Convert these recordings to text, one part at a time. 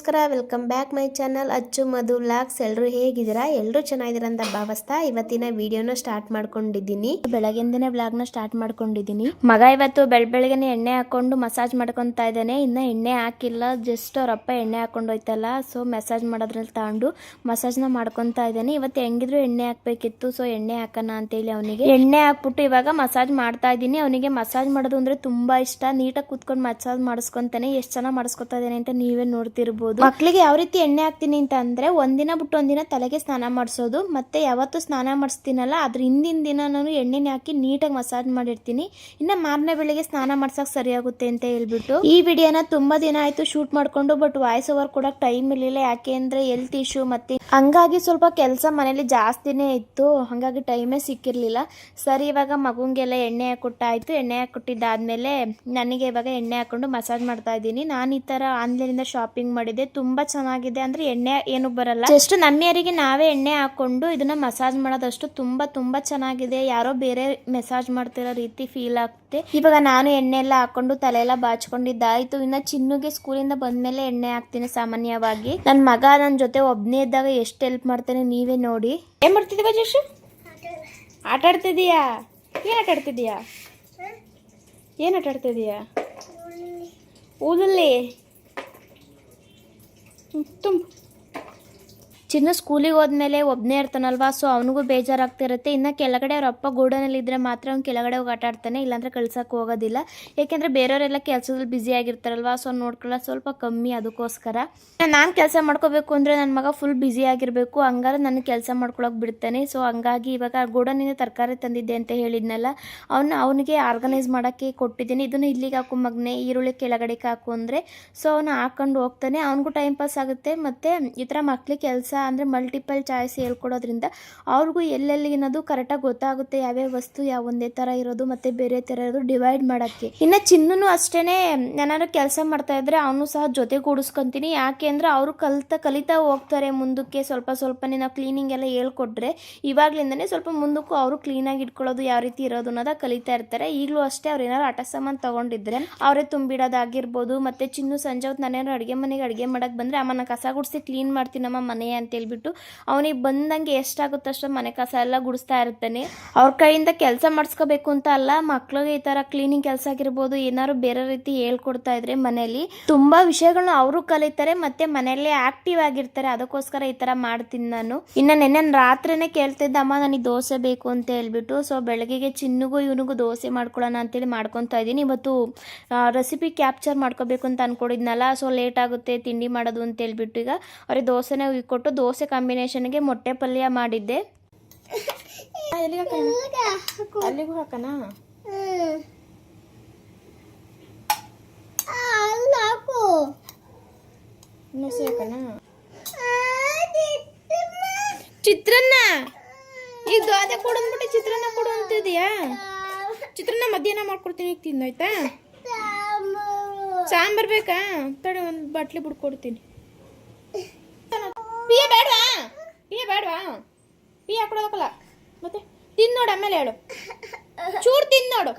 ನಮಸ್ಕಾರ, welcome back my channel ಅಚ್ಚು ಮಧು vlogs. ಎಲ್ಲರೂ ಹೇಗಿದ್ದೀರಾ? ಎಲ್ಲರೂ ಚೆನ್ನಾಗಿದ್ದೀರಾ ಅಂತ ಭಾವಿಸ್ತಾ ಇವತ್ತಿನ ವಿಡಿಯೋನ ಸ್ಟಾರ್ಟ್ ಮಾಡ್ಕೊಂಡಿದ್ದೀನಿ. ಬೆಳಗ್ಗೆಯಿಂದನೇ ವ್ಲಾಗ್ನ ಸ್ಟಾರ್ಟ್ ಮಾಡ್ಕೊಂಡಿದ್ದೀನಿ. ಮಗ ಇವತ್ತು ಬೆಳಗ್ಗೆನೆ ಎಣ್ಣೆ ಹಾಕೊಂಡು ಮಸಾಜ್ ಮಾಡ್ಕೊತಾ ಇದ್ದಾನೆ. ಇನ್ನ ಎಣ್ಣೆ ಹಾಕಿಲ್ಲ, ಜಸ್ಟ್ ಅವರಪ್ಪ ಎಣ್ಣೆ ಹಾಕೊಂಡು ಹೋಯ್ತಲ್ಲ, ಸೊ ಮಸಾಜ್ ಮಾಡೋದ್ರಲ್ಲಿ ತಗೊಂಡು ಮಸಾಜ್ನ ಮಾಡ್ಕೊತಾ ಇದ್ದಾನೆ. ಇವತ್ತು ಹೆಂಗಿದ್ರು ಎಣ್ಣೆ ಹಾಕ್ಬೇಕಿತ್ತು, ಸೊ ಎಣ್ಣೆ ಹಾಕೋಣ ಅಂತೇಳಿ ಅವನಿಗೆ ಎಣ್ಣೆ ಹಾಕ್ಬಿಟ್ಟು ಇವಾಗ ಮಸಾಜ್ ಮಾಡ್ತಾ ಇದ್ದೀನಿ. ಅವನಿಗೆ ಮಸಾಜ್ ಮಾಡೋದು ಅಂದ್ರೆ ತುಂಬಾ ಇಷ್ಟ. ನೀಟಾಗಿ ಕೂತ್ಕೊಂಡು ಮಸಾಜ್ ಮಾಡಿಸ್ಕೊಂತಾನೆ. ಎಷ್ಟು ಚೆನ್ನಾಗಿ ಮಾಡಿಸ್ಕೊತಾ ಇದ್ದಾನೆ ಅಂತ ನೀವೇ ನೋಡ್ತಿರ್ಬೋದು. ಮಕ್ಕಳಿಗೆ ಯಾವ ರೀತಿ ಎಣ್ಣೆ ಹಾಕ್ತೀನಿ ಅಂತ ಅಂದ್ರೆ ಒಂದಿನ ಬಿಟ್ಟು ಒಂದಿನ ತಲೆಗೆ ಸ್ನಾನ ಮಾಡಿಸೋದು, ಮತ್ತೆ ಯಾವತ್ತು ಸ್ನಾನ ಮಾಡಿಸ್ತೀನಲ್ಲ ಅದ್ರ ಹಿಂದಿನ ದಿನ ನಾನು ಎಣ್ಣೆನೆ ಹಾಕಿ ನೀಟಾಗಿ ಮಸಾಜ್ ಮಾಡಿರ್ತೀನಿ. ಇನ್ನ ಮಾರನೇ ಬೆಳಿಗ್ಗೆ ಸ್ನಾನ ಮಾಡ್ಸಕ್ ಸರಿಯಾಗುತ್ತೆ ಅಂತ ಹೇಳ್ಬಿಟ್ಟು ಈ ವಿಡಿಯೋನ ತುಂಬಾ ದಿನ ಆಯ್ತು ಶೂಟ್ ಮಾಡ್ಕೊಂಡು, ಬಟ್ ವಾಯ್ಸ್ ಓವರ್ ಕೊಡಕ್ ಟೈಮ್ ಇರ್ಲಿಲ್ಲ. ಯಾಕೆ ಅಂದ್ರೆ ಹೆಲ್ತ್ ಇಶ್ಯೂ ಮತ್ತೆ ಹಂಗಾಗಿ ಸ್ವಲ್ಪ ಕೆಲಸ ಮನೇಲಿ ಜಾಸ್ತಿನೇ ಇತ್ತು, ಹಂಗಾಗಿ ಟೈಮೇ ಸಿಕ್ಕಿರ್ಲಿಲ್ಲ. ಸರಿ, ಇವಾಗ ಮಗುಂಗೆಲ್ಲ ಎಣ್ಣೆ ಹಾಕೊಟ್ಟಾಯ್ತು. ಎಣ್ಣೆ ಹಾಕೊಟ್ಟಿದ್ದಾದ್ಮೇಲೆ ನನಗೆ ಇವಾಗ ಎಣ್ಣೆ ಹಾಕೊಂಡು ಮಸಾಜ್ ಮಾಡ್ತಾ ಇದ್ದೀನಿ. ನಾನು ಈ ತರ ಆನ್ಲೈನ್ ಇಂದ ಶಾಪಿಂಗ್ ಮಾಡಿದೆ, ತುಂಬಾ ಚೆನ್ನಾಗಿದೆ. ಅಂದ್ರೆ ಎಣ್ಣೆ ಏನು ಬರಲ್ಲ, ಜಸ್ಟ್ ನಮ್ಮಿಯರಿಗೆ ನಾವೇ ಎಣ್ಣೆ ಹಾಕೊಂಡು ಇದನ್ನ ಮಸಾಜ್ ಮಾಡೋದಷ್ಟು ತುಂಬಾ ಚೆನ್ನಾಗಿದೆ. ಯಾರೋ ಬೇರೆ ಮಸಾಜ್ ಮಾಡ್ತಿರೋ ರೀತಿ ಫೀಲ್ ಆಗುತ್ತೆ. ಇವಾಗ ನಾನು ಎಣ್ಣೆ ಎಲ್ಲ ಹಾಕೊಂಡು ತಲೆ ಎಲ್ಲ ಬಾಚ್ಕೊಂಡಿದ್ದಾಯ್ತು. ಇನ್ನ ಚಿನ್ನುಗೆ ಸ್ಕೂಲಿಂದ ಬಂದ್ಮೇಲೆ ಎಣ್ಣೆ ಹಾಕ್ತೀನಿ ಸಾಮಾನ್ಯವಾಗಿ. ನನ್ನ ಮಗ ನನ್ನ ಜೊತೆ ಒಬ್ನೇ ಇದ್ದಾಗ ಎಷ್ಟು ಹೆಲ್ಪ್ ಮಾಡ್ತಾನೆ ನೀವೇ ನೋಡಿ. ಏನ್ ಮಾಡ್ತಿದ್ದೀವ ಜಶು? ಆಟ ಆಡ್ತಿದೀಯಾ? ಏನ್ ಆಟ ಆಡ್ತಿದೀಯಾ? ಏನ್ ಆಟ ಆಡ್ತಿದೀಯಾ? ಊದಲ್ಲಿ ತುಂಬ ಚಿನ್ನ ಸ್ಕೂಲಿಗೆ ಹೋದ್ಮೇಲೆ ಒಬ್ಬನೇ ಇರ್ತಾನಲ್ವಾ, ಸೊ ಅವನಿಗೂ ಬೇಜಾರಾಗ್ತಿರುತ್ತೆ. ಇನ್ನು ಕೆಳಗಡೆ ಅವ್ರ ಅಪ್ಪ ಗೋಡನಲ್ಲಿ ಇದ್ರೆ ಮಾತ್ರ ಅವ್ನು ಕೆಳಗಡೆ ಹೋಗಿ ಆಟ ಆಡ್ತಾನೆ, ಇಲ್ಲಾಂದ್ರೆ ಕಳ್ಸಕ್ಕೆ ಹೋಗೋದಿಲ್ಲ. ಯಾಕೆಂದ್ರೆ ಬೇರೆಯವರೆಲ್ಲ ಕೆಲಸದಲ್ಲಿ ಬ್ಯುಸಿ ಆಗಿರ್ತಾರಲ್ವಾ, ಸೊ ನೋಡ್ಕೊಳ್ಳೋ ಸ್ವಲ್ಪ ಕಮ್ಮಿ. ಅದಕ್ಕೋಸ್ಕರ ನಾನು ಕೆಲಸ ಮಾಡ್ಕೋಬೇಕು ಅಂದ್ರೆ ನನ್ನ ಮಗ ಫುಲ್ ಬ್ಯುಸಿ ಆಗಿರಬೇಕು, ಹಂಗಾರೆ ನನಗೆ ಕೆಲಸ ಮಾಡ್ಕೊಳಕ್ ಬಿಡ್ತಾನೆ. ಸೊ ಹಂಗಾಗಿ ಇವಾಗ ಗೋಡನಿಂದ ತರಕಾರಿ ತಂದಿದ್ದೆ ಅಂತ ಹೇಳಿದ್ನಲ್ಲ, ಅವನಿಗೆ ಆರ್ಗನೈಸ್ ಮಾಡೋಕ್ಕೆ ಕೊಟ್ಟಿದ್ದೀನಿ. ಇದನ್ನು ಇಲ್ಲಿಗೆ ಹಾಕು ಮಗನೆ, ಈರುಳ್ಳಿ ಕೆಳಗಡೆ ಹಾಕು ಅಂದರೆ ಸೊ ಅವನು ಹಾಕೊಂಡು ಹೋಗ್ತಾನೆ. ಅವನಿಗೂ ಟೈಮ್ ಪಾಸ್ ಆಗುತ್ತೆ. ಮತ್ತು ಈ ಥರ ಮಕ್ಳಿಗೆ ಕೆಲಸ ಅಂದರೆ ಮಲ್ಟಿಪಲ್ ಚಾಯ್ಸ್ ಹೇಳ್ಕೊಡೋದ್ರಿಂದ ಅವ್ರಿಗೂ ಎಲ್ಲೆಲ್ಲಿ ಅನ್ನೋದು ಕರೆಕ್ಟಾಗಿ ಗೊತ್ತಾಗುತ್ತೆ. ಯಾವ್ಯಾವ ವಸ್ತು ಯಾವ ಒಂದೇ ಥರ ಇರೋದು ಮತ್ತು ಬೇರೆ ಥರ ಇರೋದು ಡಿವೈಡ್ ಮಾಡೋಕ್ಕೆ. ಇನ್ನು ಚಿನ್ನೂ ಅಷ್ಟೇ, ಏನಾದ್ರು ಕೆಲಸ ಮಾಡ್ತಾ ಇದ್ರೆ ಅವನು ಸಹ ಜೊತೆ ಕೂಡಿಸ್ಕೊತೀನಿ. ಯಾಕೆ ಅಂದರೆ ಅವರು ಕಲಿತಾ ಹೋಗ್ತಾರೆ ಮುಂದಕ್ಕೆ. ಸ್ವಲ್ಪನೇ ನಾವು ಕ್ಲೀನಿಂಗ್ ಎಲ್ಲ ಹೇಳ್ಕೊಟ್ರೆ ಇವಾಗ್ಲಿಂದನೇ ಸ್ವಲ್ಪ ಮುಂದಕ್ಕೂ ಅವರು ಕ್ಲೀನಾಗಿ ಇಟ್ಕೊಳ್ಳೋದು ಯಾವ ರೀತಿ ಇರೋದು ಅನ್ನೋದ ಕಲಿತಾ ಇರ್ತಾರೆ. ಈಗಲೂ ಅಷ್ಟೇ ಅವ್ರು ಏನಾದ್ರು ಆಟ ಸಾಮಾನು ತೊಗೊಂಡಿದ್ರೆ ಅವರೇ ತುಂಬಿಡೋದಾಗಿರ್ಬೋದು. ಮತ್ತು ಚಿನ್ನು ಸಂಜೆ ಹೊತ್ತು ನಾನೇನಾದ್ರು ಅಡುಗೆ ಮನೆಗೆ ಅಡುಗೆ ಮಾಡೋಕ್ಕೆ ಬಂದರೆ ಅಮ್ಮನ ಕಸ ಗುಡಿಸಿ ಕ್ಲೀನ್ ಮಾಡ್ತೀನಮ್ಮ ಮನೆ ಅಂತ ಹೇಳ್ಬಿಟ್ಟು ಅವನಿಗೆ ಬಂದಂಗೆ ಎಷ್ಟಾಗುತ್ತೋ ಅಷ್ಟು ಮನೆ ಕಸ ಎಲ್ಲ ಗುಡಿಸ್ತಾ ಇರ್ತಾನೆ. ಅವ್ರ ಕೈಯಿಂದ ಕೆಲಸ ಮಾಡಿಸ್ಕೋಬೇಕು ಅಂತ ಅಲ್ಲ, ಮಕ್ಳಿಗೆ ಈ ತರ ಕ್ಲೀನಿಂಗ್ ಕೆಲಸ ಆಗಿರ್ಬೋದು ಏನಾದ್ರು ಬೇರೆ ರೀತಿ ಹೇಳ್ಕೊಡ್ತಾ ಇದ್ರೆ ಮನೆಯಲ್ಲಿ ತುಂಬಾ ವಿಷಯಗಳನ್ನ ಅವರು ಕಲಿತಾರೆ, ಮತ್ತೆ ಮನೆಯಲ್ಲೇ ಆಕ್ಟಿವ್ ಆಗಿರ್ತಾರೆ. ಅದಕ್ಕೋಸ್ಕರ ಈ ತರ ಮಾಡ್ತೀನಿ ನಾನು. ಇನ್ನು ನೆನ್ನೆ ರಾತ್ರಿನೇ ಕೇಳ್ತಿದ್ದ, ಅಮ್ಮ ನನಗೆ ದೋಸೆ ಬೇಕು ಅಂತ ಹೇಳ್ಬಿಟ್ಟು. ಸೊ ಬೆಳಗ್ಗೆಗೆ ಚಿನ್ನುಗೂ ಇವನಿಗೂ ದೋಸೆ ಮಾಡ್ಕೊಳ್ಳೋಣ ಅಂತೇಳಿ ಮಾಡ್ಕೊತಾ ಇದ್ದೀನಿ. ಇವತ್ತು ರೆಸಿಪಿ ಕ್ಯಾಪ್ಚರ್ ಮಾಡ್ಕೋಬೇಕು ಅಂತ ಅನ್ಕೊಂಡಿದ್ನಲ್ಲ, ಸೊ ಲೇಟ್ ಆಗುತ್ತೆ ತಿಂಡಿ ಮಾಡೋದು ಅಂತ ಹೇಳ್ಬಿಟ್ಟು ಈಗ ಅವ್ರಿಗೆ ದೋಸೆನೇ ಕೊಟ್ಟು ದೋಸೆ ಕಾಂಬಿನೇಷನ್ಗೆ ಮೊಟ್ಟೆ ಪಲ್ಯ ಮಾಡಿದ್ದೆ. ಅಲ್ಲಿಗೂ ಹಾಕಣ? ಚಿತ್ರಾನ್ನ ಈಗ ದೋಸೆ ಕೊಡಂದ್ಬಿಟ್ಟು ಚಿತ್ರಾನ್ನ ಕೊಡು ಅಂತಿದ್ಯಾ? ಚಿತ್ರಾನ್ನ ಮಧ್ಯಾಹ್ನ ಮಾಡ್ಕೊಡ್ತೀನಿ, ಈಗ ತಿಂದಾಯ್ತಾ? ಸಾಂಬಾರ್ ಬೇಕಾ? ತಡೆ ಒಂದು ಬಾಟ್ಲಿ ಬಿಡ್ಕೊಡ್ತೀನಿ. ಪೀ ಬೇಡವಾ? ಪೀ ಹಾಕೊಡೋದಕ್ಕಲ್ಲ, ಮತ್ತೆ ತಿನ್ನೋಡು, ಆಮೇಲೆ ಹೇಳು. ಚೂರು ತಿನ್ನೋಡು.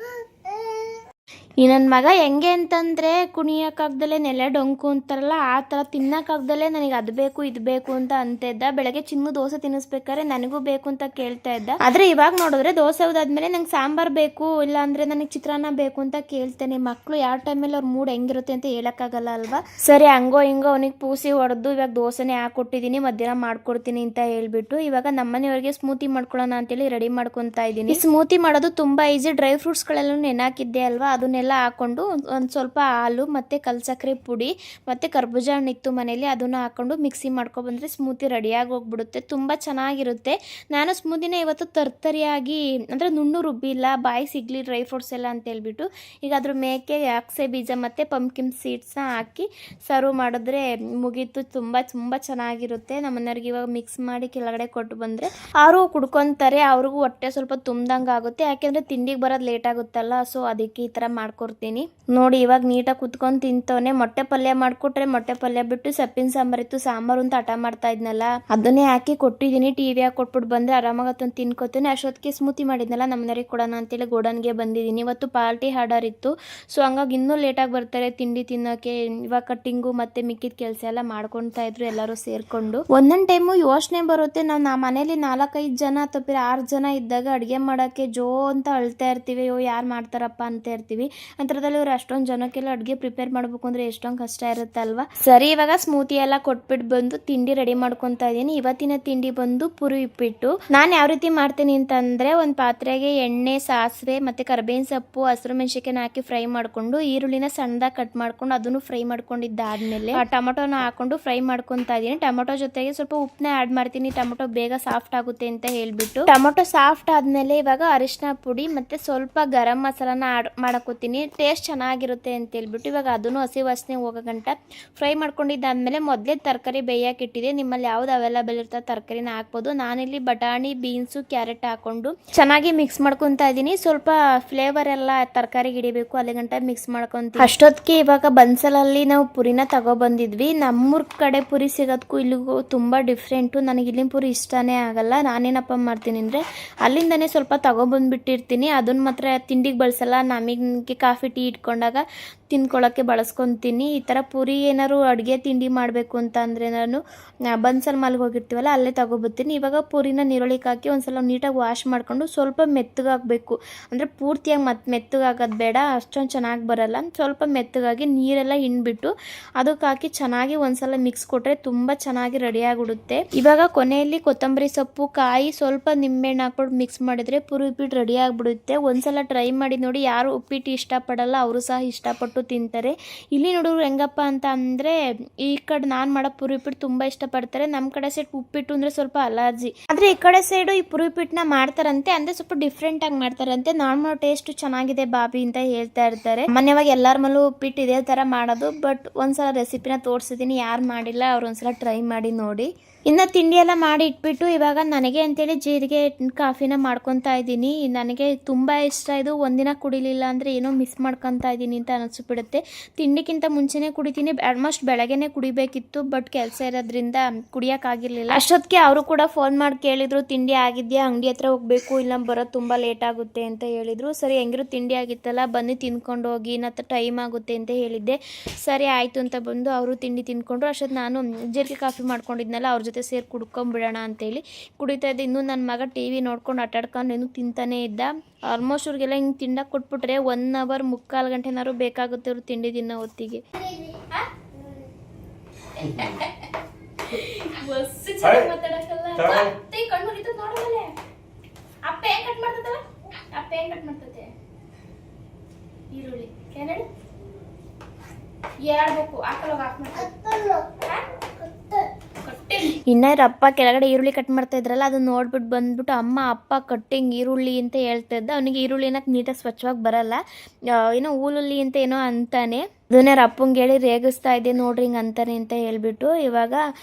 ಈ ನನ್ನ ಮಗ ಹೆಂಗೆ ಅಂತಂದರೆ ಕುಣಿಯೋಕ್ಕಾಗ್ದಲೇ ನೆಲೆ ಡೊಂಕು ಅಂತಾರಲ್ಲ, ಆ ಥರ ತಿನ್ನೋಕ್ಕಾಗ್ದಲೇ ನನಗೆ ಅದು ಬೇಕು ಇದು ಬೇಕು ಅಂತ ಇದ್ದ. ಬೆಳಗ್ಗೆ ಚಿನ್ನು ದೋಸೆ ತಿನ್ನಿಸ್ಬೇಕಾದ್ರೆ ನನಗೂ ಬೇಕು ಅಂತ ಕೇಳ್ತಾ ಇದ್ದ. ಆದರೆ ಇವಾಗ ನೋಡಿದ್ರೆ ದೋಸೆ ಹೋದಾದ್ಮೇಲೆ ನಂಗೆ ಸಾಂಬಾರು ಬೇಕು, ಇಲ್ಲ ಅಂದರೆ ನನಗೆ ಚಿತ್ರಾನ್ನ ಬೇಕು ಅಂತ ಕೇಳ್ತಾನೆ. ಮಕ್ಕಳು ಯಾವ ಟೈಮಲ್ಲಿ ಅವ್ರ ಮೂಡ್ ಹೆಂಗಿರುತ್ತೆ ಅಂತ ಹೇಳೋಕ್ಕಾಗಲ್ಲ ಅಲ್ವಾ. ಸರಿ, ಹಂಗೋ ಹಿಂಗೋ ಅವನಿಗೆ ಪೂಸಿ ಹೊಡೆದು ಇವಾಗ ದೋಸೆನೇ ಹಾಕೊಟ್ಟಿದ್ದೀನಿ, ಮಧ್ಯಾಹ್ನ ಮಾಡ್ಕೊಡ್ತೀನಿ ಅಂತ ಹೇಳ್ಬಿಟ್ಟು ಇವಾಗ ನಮ್ಮನೆಯವ್ರಿಗೆ ಸ್ಮೂತಿ ಮಾಡ್ಕೊಳ್ಳೋಣ ಅಂತೇಳಿ ರೆಡಿ ಮಾಡ್ಕೊತಾ ಇದ್ದೀನಿ. ಸ್ಮೂತಿ ಮಾಡೋದು ತುಂಬ ಈಸಿ. ಡ್ರೈ ಫ್ರೂಟ್ಸ್ಗಳೆಲ್ಲ ನೆನಾಕಿದ್ದೆ ಅಲ್ವಾ, ಅದನ್ನೆಲ್ಲ ಹಾಕೊಂಡು ಒಂದು ಸ್ವಲ್ಪ ಹಾಲು ಮತ್ತೆ ಕಲ್ಸಕ್ರೆ ಪುಡಿ ಮತ್ತೆ ಕರ್ಬೂಜ ಹಣ್ಣಿತ್ತು ಮನೇಲಿ, ಅದನ್ನ ಹಾಕೊಂಡು ಮಿಕ್ಸಿ ಮಾಡ್ಕೊ ಬಂದ್ರೆ ಸ್ಮೂತಿ ರೆಡಿಯಾಗಿ ಹೋಗ್ಬಿಡುತ್ತೆ. ತುಂಬ ಚೆನ್ನಾಗಿರುತ್ತೆ. ನಾನು ಸ್ಮೂತಿನ ಇವತ್ತು ತರ್ತರಿಯಾಗಿ ಅಂದರೆ ನುಣ್ಣು ರುಬ್ಬಿಲ್ಲ, ಬಾಯಿ ಸಿಗ್ಲಿ ಡ್ರೈ ಫ್ರೂಟ್ಸ್ ಎಲ್ಲ ಅಂತ ಹೇಳ್ಬಿಟ್ಟು ಈಗ ಅದ್ರ ಮೇಕೆ ಅಕ್ಸೆ ಬೀಜ ಮತ್ತು ಪಂಪ್ಕಿನ್ ಸೀಡ್ಸ್ನ ಹಾಕಿ ಸರ್ವ್ ಮಾಡಿದ್ರೆ ಮುಗೀತು. ತುಂಬ ಚೆನ್ನಾಗಿರುತ್ತೆ. ನಮ್ಮನೆಯವ್ರಿಗೆ ಇವಾಗ ಮಿಕ್ಸ್ ಮಾಡಿ ಕೆಳಗಡೆ ಕೊಟ್ಟು ಬಂದರೆ ಅವರು ಕುಡ್ಕೊತಾರೆ, ಅವ್ರಿಗೂ ಹೊಟ್ಟೆ ಸ್ವಲ್ಪ ತುಂಬ್ದಂಗೆ ಆಗುತ್ತೆ. ಯಾಕೆಂದರೆ ತಿಂಡಿಗೆ ಬರೋದು ಲೇಟ್ ಆಗುತ್ತಲ್ಲ, ಸೊ ಅದಕ್ಕೆ ಈ ಥರ ಮಾಡ್ಕೊಂಡು ಮಾಡ್ಕೊಡ್ತೀನಿ. ನೋಡಿ ಇವಾಗ ನೀಟಾಗಿ ಕುತ್ಕೊಂಡು ತಿಂತವನೆ. ಮೊಟ್ಟೆ ಪಲ್ಯ ಮಾಡಿಕೊಟ್ರೆ ಮೊಟ್ಟೆ ಪಲ್ಯ ಬಿಟ್ಟು ಸೊಪ್ಪಿನ ಸಾಂಬಾರು ಇತ್ತು, ಸಾಂಬಾರು ಅಂತ ಹಠ ಮಾಡ್ತಾ ಇದ್ನಲ್ಲ, ಅದನ್ನೇ ಹಾಕಿ ಕೊಟ್ಟಿದ್ದೀನಿ. ಟಿವಿ ಹಾಕಿ ಕೊಟ್ಬಿಟ್ಟು ಬಂದರೆ ಆರಾಮಾಗಿ ಅದನ್ನು ತಿನ್ಕೋತೀನಿ. ಅಷ್ಟೊತ್ತಿಗೆ ಸ್ಮೂತಿ ಮಾಡಿದ್ನಲ್ಲ ನಮ್ಮ ಮನೆಯವ್ರಿಗೆ ಕೊಡೋಣ ಅಂತೇಳಿ ಗೋಡನ್ಗೆ ಬಂದಿದ್ದೀನಿ. ಇವತ್ತು ಪಾರ್ಟಿ ಆರ್ಡರ್ ಇತ್ತು, ಸೊ ಹಂಗಾಗಿ ಇನ್ನೂ ಲೇಟಾಗಿ ಬರ್ತಾರೆ ತಿಂಡಿ ತಿನ್ನೋಕ್ಕೆ. ಇವಾಗ ಕಟ್ಟಿಂಗು ಮತ್ತು ಮಿಕ್ಕಿದ ಕೆಲಸ ಎಲ್ಲ ಮಾಡ್ಕೊತಾ ಇದ್ರು ಎಲ್ಲರೂ ಸೇರಿಕೊಂಡು. ಒಂದೊಂದು ಟೈಮು ಯೋಚನೆ ಬರುತ್ತೆ, ನಾವು ಮನೇಲಿ 4-5 ಜನ ಅಥವಾ 6 ಜನ ಇದ್ದಾಗ ಅಡುಗೆ ಮಾಡೋಕ್ಕೆ ಜೋ ಅಂತ ಅಳ್ತಾ ಇರ್ತೀವಿ, ಯಾರು ಮಾಡ್ತಾರಪ್ಪ ಅಂತ ಇರ್ತೀವಿ. ಅಂತರದಲ್ಲಿ ಇವ್ರು ಅಷ್ಟೊಂದು ಜನಕ್ಕೆಲ್ಲ ಅಡುಗೆ ಪ್ರಿಪೇರ್ ಮಾಡಬೇಕು ಅಂದರೆ ಎಷ್ಟೊಂದು ಕಷ್ಟ ಇರುತ್ತಲ್ವ. ಸರಿ, ಇವಾಗ ಸ್ಮೂತಿ ಎಲ್ಲ ಕೊಟ್ಬಿಟ್ಟು ಬಂದು ತಿಂಡಿ ರೆಡಿ ಮಾಡ್ಕೊತಾ ಇದ್ದೀನಿ. ಇವತ್ತಿನ ತಿಂಡಿ ಬಂದು ಪುರಿ ಉಪ್ಪಿಟ್ಟು. ನಾನು ಯಾವ ರೀತಿ ಮಾಡ್ತೀನಿ ಅಂತಂದರೆ, ಒಂದು ಪಾತ್ರೆಗೆ ಎಣ್ಣೆ, ಸಾಸಿವೆ ಮತ್ತು ಕರಿಬೇವಿನ ಸೊಪ್ಪು, ಹಸಿರು ಮೆಣಸಿನಕಾಯಿನ ಹಾಕಿ ಫ್ರೈ ಮಾಡಿಕೊಂಡು, ಈರುಳ್ಳಿನ ಸಣ್ಣದಾಗಿ ಕಟ್ ಮಾಡ್ಕೊಂಡು ಅದನ್ನು ಫ್ರೈ ಮಾಡ್ಕೊಂಡಿದ್ದಾದ್ಮೇಲೆ ಟೊಮೊಟೊನ ಹಾಕೊಂಡು ಫ್ರೈ ಮಾಡ್ಕೊತಾ ಇದ್ದೀನಿ. ಟೊಮೊಟೊ ಜೊತೆಗೆ ಸ್ವಲ್ಪ ಉಪ್ಪನ್ನ ಆ್ಯಡ್ ಮಾಡ್ತೀನಿ, ಟೊಮೊಟೊ ಬೇಗ ಸಾಫ್ಟ್ ಆಗುತ್ತೆ ಅಂತ ಹೇಳ್ಬಿಟ್ಟು. ಟೊಮೊಟೊ ಸಾಫ್ಟ್ ಆದಮೇಲೆ ಇವಾಗ ಅರಿಶಿನ ಪುಡಿ ಮತ್ತು ಸ್ವಲ್ಪ ಗರಂ ಮಸಾಲಾನ ಆ್ಯಡ್ ಮಾಡ್ಕೋತೀನಿ, ಟೇಸ್ಟ್ ಚೆನ್ನಾಗಿರುತ್ತೆ ಅಂತ ಹೇಳ್ಬಿಟ್ಟು. ಇವಾಗ ಅದನ್ನು ಹಸಿ ವಾಸನೆ ಹೋಗೋ ಗಂಟ ಫ್ರೈ ಮಾಡ್ಕೊಂಡಿದ್ದಾದ್ಮೇಲೆ ಮೊದಲೇ ತರಕಾರಿ ಬೇಯಕ್ಕೆ ಇಟ್ಟಿದೆ. ನಿಮ್ಮಲ್ಲಿ ಯಾವ್ದು ಅವೈಲೇಬಲ್ ಇರ್ತದೆ ತರಕಾರಿನ ಹಾಕ್ಬೋದು. ನಾನಿಲ್ಲಿ ಬಟಾಣಿ, ಬೀನ್ಸು, ಕ್ಯಾರೆಟ್ ಹಾಕೊಂಡು ಚೆನ್ನಾಗಿ ಮಿಕ್ಸ್ ಮಾಡ್ಕೊತಾ ಇದ್ದೀನಿ. ಸ್ವಲ್ಪ ಫ್ಲೇವರ್ ಎಲ್ಲ ತರಕಾರಿಗೆ ಹಿಡಿಬೇಕು, ಅಲ್ಲಿ ಗಂಟ ಮಿಕ್ಸ್ ಮಾಡ್ಕೊತೀನಿ. ಅಷ್ಟೊತ್ತಿಗೆ ಇವಾಗ ಬನ್ಸಲಲ್ಲಿ ನಾವು ಪುರಿನ ತಗೊಬಂದಿದ್ವಿ. ನಮ್ಮೂರ ಕಡೆ ಪುರಿ ಸಿಗೋದಕ್ಕೂ ಇಲ್ಲಿಗೂ ತುಂಬ ಡಿಫ್ರೆಂಟು. ನನಗೆ ಇಲ್ಲಿನ ಪುರಿ ಇಷ್ಟನೇ ಆಗಲ್ಲ. ನಾನೇನಪ್ಪ ಮಾಡ್ತೀನಿ ಅಂದರೆ ಅಲ್ಲಿಂದನೇ ಸ್ವಲ್ಪ ತಗೊಬಂದ್ಬಿಟ್ಟಿರ್ತೀನಿ. ಅದನ್ನು ಮಾತ್ರ ತಿಂಡಿಗೆ ಬಳಸಲ್ಲ, ನಮಗೆ ಕಾಫಿ ಟೀ ಇಟ್ಕೊಂಡಾಗ ತಿನ್ಕೊಳ್ಳೋಕ್ಕೆ ಬಳಸ್ಕೊತೀನಿ. ಈ ಥರ ಪುರಿ ಏನಾದ್ರು ಅಡುಗೆ ತಿಂಡಿ ಮಾಡಬೇಕು ಅಂತ ಅಂದರೆ ನಾನು ಬನ್ಸಲ್ಲಿ ಮಲ್ಗೆ ಹೋಗಿರ್ತೀವಲ್ಲ ಅಲ್ಲೇ ತಗೊಬರ್ತೀನಿ. ಇವಾಗ ಪುರಿನ ನೀರೊಳಿಗೆ ಹಾಕಿ ಒಂದು ಸಲ ನೀಟಾಗಿ ವಾಶ್ ಮಾಡಿಕೊಂಡು ಸ್ವಲ್ಪ ಮೆತ್ತಗಾಗಬೇಕು, ಅಂದರೆ ಪೂರ್ತಿಯಾಗಿ ಮೆತ್ತಗಾಗೋದು ಬೇಡ, ಅಷ್ಟೊಂದು ಚೆನ್ನಾಗಿ ಬರಲ್ಲ. ಸ್ವಲ್ಪ ಮೆತ್ತಗಾಗಿ ನೀರೆಲ್ಲ ಹಿಂಡ್ಬಿಟ್ಟು ಅದಕ್ಕೆ ಹಾಕಿ ಚೆನ್ನಾಗಿ ಒಂದ್ಸಲ ಮಿಕ್ಸ್ ಕೊಟ್ಟರೆ ತುಂಬ ಚೆನ್ನಾಗಿ ರೆಡಿಯಾಗಿಬಿಡುತ್ತೆ. ಇವಾಗ ಕೊನೆಯಲ್ಲಿ ಕೊತ್ತಂಬರಿ ಸೊಪ್ಪು, ಕಾಯಿ, ಸ್ವಲ್ಪ ನಿಂಬೆಹಣ್ಣು ಹಾಕ್ಬಿಟ್ಟು ಮಿಕ್ಸ್ ಮಾಡಿದರೆ ಪುರಿ ಉಪ್ಪಿಟ್ಟು ರೆಡಿ ಆಗಿಬಿಡುತ್ತೆ. ಒಂದ್ಸಲ ಟ್ರೈ ಮಾಡಿ ನೋಡಿ. ಯಾರು ಉಪ್ಪಿಟ್ಟು ಇಷ್ಟಪಡಲ್ಲ ಅವರು ಸಹ ಇಷ್ಟಪಟ್ಟು ತಿಂತಾರೆ. ಇಲ್ಲಿ ನೋಡೋರು ಹೆಂಗಪ್ಪ ಅಂತ ಅಂದರೆ, ಈ ಕಡೆ ನಾನು ಮಾಡೋ ಪುರಿ ಉಪ್ಪಿಟ್ಟು ತುಂಬ ಇಷ್ಟಪಡ್ತಾರೆ. ನಮ್ಮ ಕಡೆ ಸೈಡ್ ಉಪ್ಪಿಟ್ಟು ಅಂದರೆ ಸ್ವಲ್ಪ ಅಲರ್ಜಿ, ಆದರೆ ಈ ಕಡೆ ಸೈಡು ಈ ಪುರಿ ಉಪ್ಪಿಟ್ಟನ್ನ ಮಾಡ್ತಾರಂತೆ, ಅಂದರೆ ಸ್ವಲ್ಪ ಡಿಫ್ರೆಂಟಾಗಿ ಮಾಡ್ತಾರಂತೆ. ನಾನು ಮಾಡೋ ಟೇಸ್ಟ್ ಚೆನ್ನಾಗಿದೆ ಬಾಬಿ ಅಂತ ಹೇಳ್ತಾ ಇರ್ತಾರೆ. ಸಾಮಾನ್ಯವಾಗಿ ಎಲ್ಲರ ಮೇಲೂ ಉಪ್ಪಿಟ್ಟು ಇದೇ ಥರ ಮಾಡೋದು, ಬಟ್ ಒಂದ್ಸಲ ರೆಸಿಪಿನ ತೋರಿಸಿದ್ದೀನಿ, ಯಾರು ಮಾಡಿಲ್ಲ ಅವ್ರು ಒಂದ್ಸಲ ಟ್ರೈ ಮಾಡಿ ನೋಡಿ. ಇನ್ನು ತಿಂಡಿ ಎಲ್ಲ ಮಾಡಿ ಇಟ್ಬಿಟ್ಟು ಇವಾಗ ನನಗೆ ಅಂತೇಳಿ ಜೀರಿಗೆ ಕಾಫಿನ ಮಾಡ್ಕೊತಾ ಇದ್ದೀನಿ. ನನಗೆ ತುಂಬ ಇಷ್ಟ ಇದು. ಒಂದಿನ ಕುಡಿಲಿಲ್ಲ ಅಂದರೆ ಏನೋ ಮಿಸ್ ಮಾಡ್ಕೊತಾ ಇದ್ದೀನಿ ಅಂತ ಅನಿಸ್ಬಿಡುತ್ತೆ. ತಿಂಡಿಗಿಂತ ಮುಂಚೆನೇ ಕುಡಿತೀನಿ, ಆಲ್ಮೋಸ್ಟ್ ಬೆಳಗ್ಗೆನೇ ಕುಡಿಬೇಕಿತ್ತು, ಬಟ್ ಕೆಲಸ ಇರೋದ್ರಿಂದ ಕುಡಿಯೋಕ್ಕಾಗಿರಲಿಲ್ಲ. ಅಷ್ಟೊತ್ತಿಗೆ ಅವರು ಕೂಡ ಫೋನ್ ಮಾಡಿ ಕೇಳಿದ್ರು, ತಿಂಡಿ ಆಗಿದೆಯಾ, ಅಂಗಡಿ ಹತ್ರ ಹೋಗಬೇಕು, ಇಲ್ಲ ಬರೋದು ತುಂಬ ಲೇಟ್ ಆಗುತ್ತೆ ಅಂತ ಹೇಳಿದರು. ಸರಿ, ಹೆಂಗಿರು ತಿಂಡಿ ಆಗಿತ್ತಲ್ಲ, ಬನ್ನಿ ತಿನ್ಕೊಂಡು ಹೋಗಿ, ಇನ್ನತ್ತ ಟೈಮ್ ಆಗುತ್ತೆ ಅಂತ ಹೇಳಿದ್ದೆ. ಸರಿ ಆಯಿತು ಅಂತ ಬಂದು ಅವರು ತಿಂಡಿ ತಿನ್ಕೊಂಡ್ರು. ಅಷ್ಟೊತ್ತು ನಾನು ಜೀರಿಗೆ ಕಾಫಿ ಮಾಡ್ಕೊಂಡಿದ್ನಲ್ಲ, ಅವ್ರ ಜೊತೆ ಸೇರಿ ಕುಡ್ಕೊಂಬಿಡೋಣ ಅಂತೇಳಿ ಕುಡಿತಾ ಇದ್ದೆ. ಇನ್ನೂ ನನ್ನ ಮಗ ಟಿ ವಿ ನೋಡ್ಕೊಂಡು ಆಟಾಡ್ಕೊಂಡು ಇನ್ನೂ ತಿಂತಾನೇ ಇದ್ದ. ಆಲ್ಮೋಸ್ಟ್ ಅವ್ರಿಗೆಲ್ಲ ಹಿಂಗೆ ತಿಂಡಕ್ಕೆ ಕೊಟ್ಬಿಟ್ರೆ 1 ಅವರ್ 3/4 ಗಂಟೆನಾದ್ರು ಬೇಕಾಗುತ್ತೆ ಅವ್ರು ತಿಂಡಿ ತಿನ್ನೋ ಹೊತ್ತಿಗೆ. ಈರುಳ್ಳಿ ಇನ್ನರಪ್ಪ ಕೆಳಗಡೆ ಈರುಳ್ಳಿ ಕಟ್ ಮಾಡ್ತಾ ಇದ್ರಲ್ಲ, ಅದನ್ನ ನೋಡ್ಬಿಟ್ಟು ಬಂದ್ಬಿಟ್ಟು ಅಮ್ಮ ಅಪ್ಪ ಕಟ್ಟಿಂಗ್ ಈರುಳ್ಳಿ ಅಂತ ಹೇಳ್ತಾ ಇದ್ದ. ಅವನಿಗೆ ಈರುಳ್ಳಿ ಏನಕ್ಕೆ ನೀಟಾಗಿ ಸ್ವಚ್ಛವಾಗಿ ಬರಲ್ಲ, ಏನೋ ಊಲುಳ್ಳಿ ಅಂತ ಏನೋ ಅಂತಾನೆ. ಅದನ್ನೇ ಅಪ್ಪಂಗೆ ಹೇಳಿ ರೇಗಿಸ್ತಾ ಇದ್ದೆ, ನೋಡ್ರಿ ಹಿಂಗೆ ಅಂತಾನೆ ಅಂತ ಹೇಳ್ಬಿಟ್ಟು. ಇವಾಗ